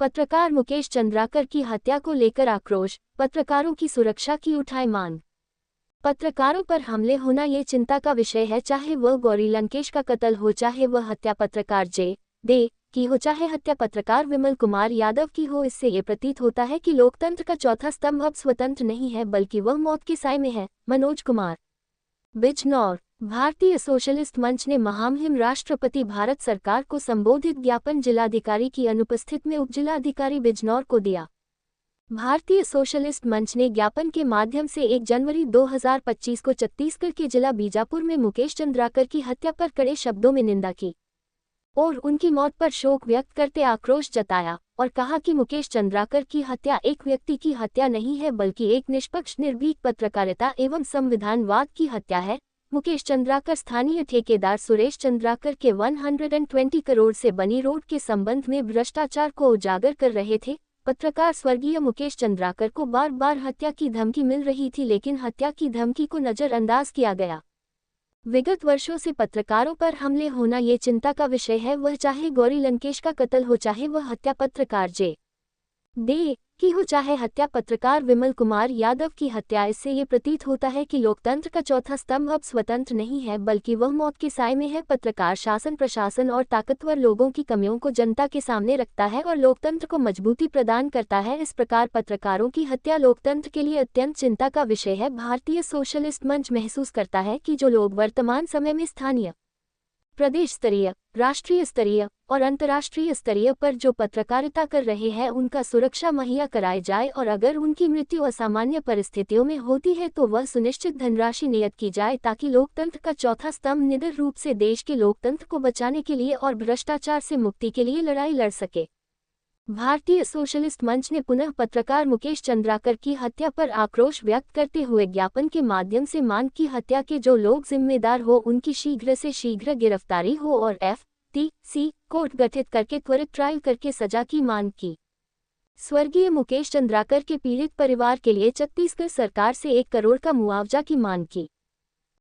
पत्रकार मुकेश चंद्राकर की हत्या को लेकर आक्रोश, पत्रकारों की सुरक्षा की उठाए मांग। पत्रकारों पर हमले होना ये चिंता का विषय है, चाहे वह गौरी लंकेश का कत्ल हो, चाहे वह हत्या पत्रकार जे.डे. की हो, चाहे हत्या पत्रकार विमल कुमार यादव की हो। इससे ये प्रतीत होता है कि लोकतंत्र का चौथा स्तंभ अब स्वतंत्र नहीं है बल्कि वह मौत के साए में है। मनोज कुमार, बिजनौर। भारतीय सोशलिस्ट मंच ने महामहिम राष्ट्रपति भारत सरकार को संबोधित ज्ञापन जिलाधिकारी की अनुपस्थित में उपजिलाधिकारी बिजनौर को दिया। भारतीय सोशलिस्ट मंच ने ज्ञापन के माध्यम से 1 जनवरी 2025 को छत्तीसगढ़ के जिला बीजापुर में मुकेश चंद्राकर की हत्या पर कड़े शब्दों में निंदा की और उनकी मौत पर शोक व्यक्त करते आक्रोश जताया और कहा कि मुकेश चंद्राकर की हत्या एक व्यक्ति की हत्या नहीं है बल्कि एक निष्पक्ष निर्भीक पत्रकारिता एवं संविधानवाद की हत्या है। मुकेश चंद्राकर स्थानीय ठेकेदार सुरेश चंद्राकर के 120 करोड़ से बनी रोड के संबंध में भ्रष्टाचार को उजागर कर रहे थे। पत्रकार स्वर्गीय मुकेश चंद्राकर को बार बार हत्या की धमकी मिल रही थी, लेकिन हत्या की धमकी को नजरअंदाज किया गया। विगत वर्षों से पत्रकारों पर हमले होना ये चिंता का विषय है, वह चाहे गौरी लंकेश का कत्ल हो, चाहे वह हत्या पत्रकार जे.डे. की हो, चाहे हत्या पत्रकार विमल कुमार यादव की हत्या। इससे ये प्रतीत होता है कि लोकतंत्र का चौथा स्तंभ अब स्वतंत्र नहीं है बल्कि वह मौत के साए में है। पत्रकार शासन, प्रशासन और ताकतवर लोगों की कमियों को जनता के सामने रखता है और लोकतंत्र को मजबूती प्रदान करता है। इस प्रकार पत्रकारों की हत्या लोकतंत्र के लिए अत्यंत चिंता का विषय है। भारतीय सोशलिस्ट मंच महसूस करता है कि जो लोग वर्तमान समय में स्थानीय, प्रदेश स्तरीय, राष्ट्रीय स्तरीय और अंतर्राष्ट्रीय स्तरीय पर जो पत्रकारिता कर रहे हैं उनका सुरक्षा मुहैया कराई जाए और अगर उनकी मृत्यु असामान्य परिस्थितियों में होती है तो वह सुनिश्चित धनराशि नियत की जाए ताकि लोकतंत्र का चौथा स्तंभ निडर रूप से देश के लोकतंत्र को बचाने के लिए और भ्रष्टाचार से मुक्ति के लिए लड़ाई लड़ सके। भारतीय सोशलिस्ट मंच ने पुनः पत्रकार मुकेश चंद्राकर की हत्या पर आक्रोश व्यक्त करते हुए ज्ञापन के माध्यम से मांग की हत्या के जो लोग जिम्मेदार हो उनकी शीघ्र से शीघ्र गिरफ्तारी हो और FTC कोर्ट गठित करके त्वरित ट्रायल करके सजा की मांग की। स्वर्गीय मुकेश चंद्राकर के पीड़ित परिवार के लिए छत्तीसगढ़ सरकार से 1 करोड़ का मुआवजा की मांग की।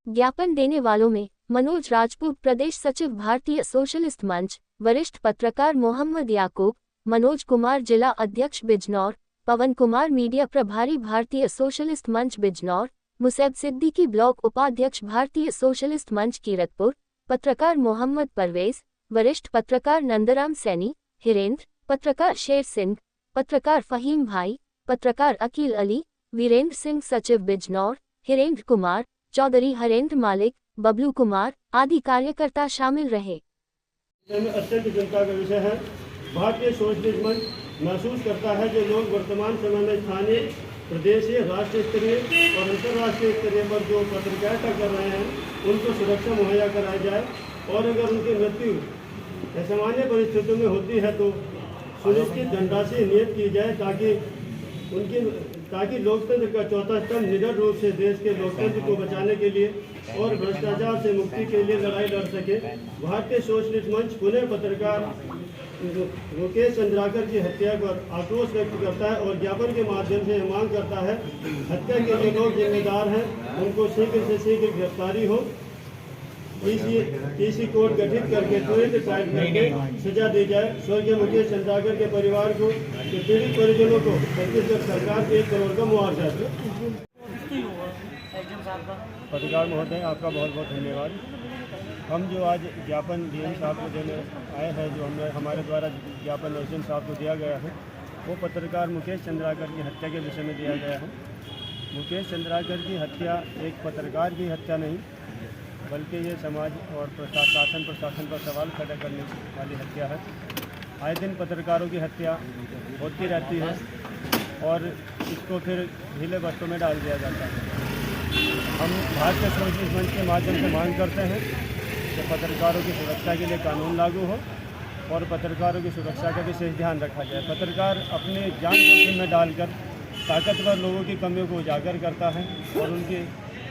ज्ञापन देने वालों में मनोज राजपूत प्रदेश सचिव भारतीय सोशलिस्ट मंच, वरिष्ठ पत्रकार मोहम्मद याकूब, मनोज कुमार जिला अध्यक्ष बिजनौर, पवन कुमार मीडिया प्रभारी भारतीय सोशलिस्ट मंच बिजनौर, मुसैब सिद्दीकी ब्लॉक उपाध्यक्ष भारतीय सोशलिस्ट मंच कीरतपुर, पत्रकार मोहम्मद परवेज, वरिष्ठ पत्रकार नंदराम सैनी, हिरेंद्र, पत्रकार शेर सिंह, पत्रकार फहीम भाई, पत्रकार अकील अली, वीरेंद्र सिंह सचिव बिजनौर, हिरेंद्र कुमार चौधरी, हरेंद्र मालिक, बबलू कुमार आदि कार्यकर्ता शामिल रहे। अत्यंत चिंता का विषय है। भारतीय सोशलिस्ट मंच महसूस करता है जो लोग वर्तमान समय में स्थानीय, प्रदेशीय, राष्ट्रीय स्तरीय और अंतर्राष्ट्रीय स्तरीय पर जो पत्रकारिता कर रहे हैं उनको सुरक्षा मुहैया कराई जाए और अगर उनकी मृत्यु असामान्य परिस्थितियों में होती है तो सुनिश्चित धनराशि नियत की जाए ताकि लोकतंत्र का चौथा स्तंभ निडर रूप से देश के लोकतंत्र को बचाने के लिए और भ्रष्टाचार से मुक्ति के लिए लड़ाई लड़ सके। भारतीय सोशलिस्ट मंच पुनः पत्रकार मुकेश चंद्राकर की हत्या पर आक्रोश व्यक्त करता है और ज्ञापन के माध्यम से मांग करता है हत्या के जो लोग जिम्मेदार हैं उनको शीघ्र से शीघ्र गिरफ्तारी हो, TC कोर्ट गठित करके त्वरित ट्रायल करके सजा दी जाए। स्वर्गीय मुकेश चंद्राकर के परिवार को, के पीड़ित परिजनों को छत्तीसगढ़ सरकार के 1 करोड़ का मुआवजा दे। पत्रकार महोदय, आपका बहुत बहुत धन्यवाद। हम जो आज ज्ञापन DM साहब को देने आए हैं, जो हमारे द्वारा ज्ञापन SDM साहब को दिया गया है, वो पत्रकार मुकेश चंद्राकर की हत्या के विषय में दिया गया है। मुकेश चंद्राकर की हत्या एक पत्रकार की हत्या नहीं बल्कि ये समाज और प्रशासन पर सवाल खड़ा करने वाली हत्या है। आए दिन पत्रकारों की हत्या होती रहती है और इसको फिर ढीले बस्तों में डाल दिया जाता है। हम भारतीय सोशलिस्ट मंच के माध्यम से मांग करते हैं कि पत्रकारों की सुरक्षा के लिए कानून लागू हो और पत्रकारों की सुरक्षा का विशेष ध्यान रखा जाए। पत्रकार अपने जान जोखिम में डालकर ताकतवर लोगों की कमियों को उजागर करता है और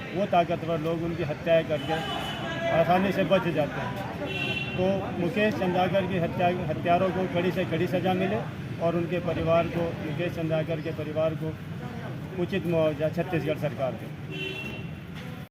वो ताकतवर लोग उनकी हत्याएं करके आसानी से बच जाते हैं। तो मुकेश चंद्राकर की हत्यारों को कड़ी से कड़ी सज़ा मिले और उनके परिवार को, मुकेश चंद्राकर के परिवार को उचित मुआवजा छत्तीसगढ़ सरकार के